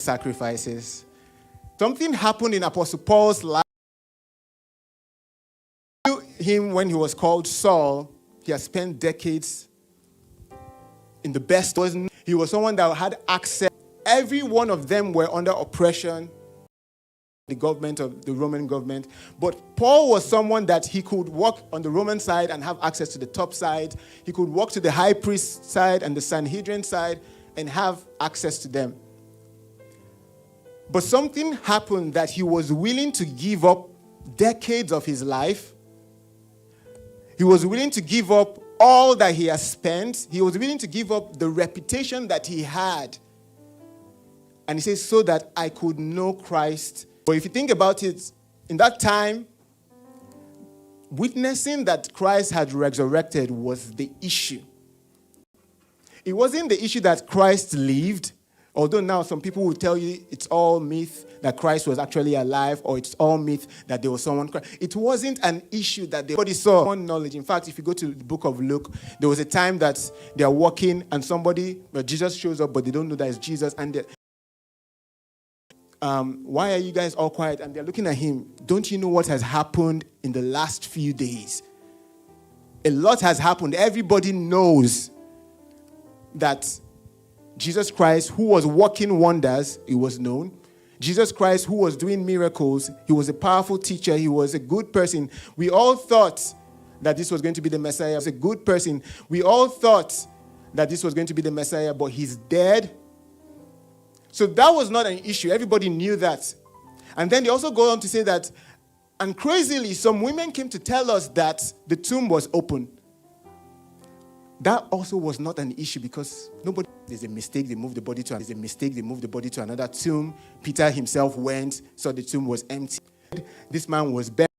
sacrifices. Something happened in Apostle Paul's life. Him when he was called Saul, he had spent decades in the best. He was someone that had access. Every one of them were under oppression, the government of the Roman government. But Paul was someone that he could walk on the Roman side and have access to the top side. He could walk to the high priest side and the Sanhedrin side and have access to them. But something happened that he was willing to give up decades of his life. He was willing to give up all that he has spent. He was willing to give up the reputation that he had. And he says, so that I could know Christ. But if you think about it, in that time, witnessing that Christ had resurrected was the issue. It wasn't the issue that Christ lived, although now some people will tell you it's all myth that Christ was actually alive, or it's all myth that there was someone. It wasn't an issue that everybody saw. One knowledge. In fact, if you go to the book of Luke, there was a time that they are walking and Jesus shows up, but they don't know that it's Jesus. And why are you guys all quiet? And they're looking at him. Don't you know what has happened in the last few days? A lot has happened. Everybody knows that Jesus Christ, who was working wonders, he was known. Jesus Christ, who was doing miracles, he was a powerful teacher, he was a good person. We all thought that this was going to be the Messiah. He was a good person. We all thought that this was going to be the Messiah, but he's dead. So that was not an issue. Everybody knew that. And then they also go on to say that, and crazily, some women came to tell us that the tomb was open. That also was not an issue because there's a mistake, they moved the body to another tomb. Peter himself went, saw the tomb was empty. This man was buried.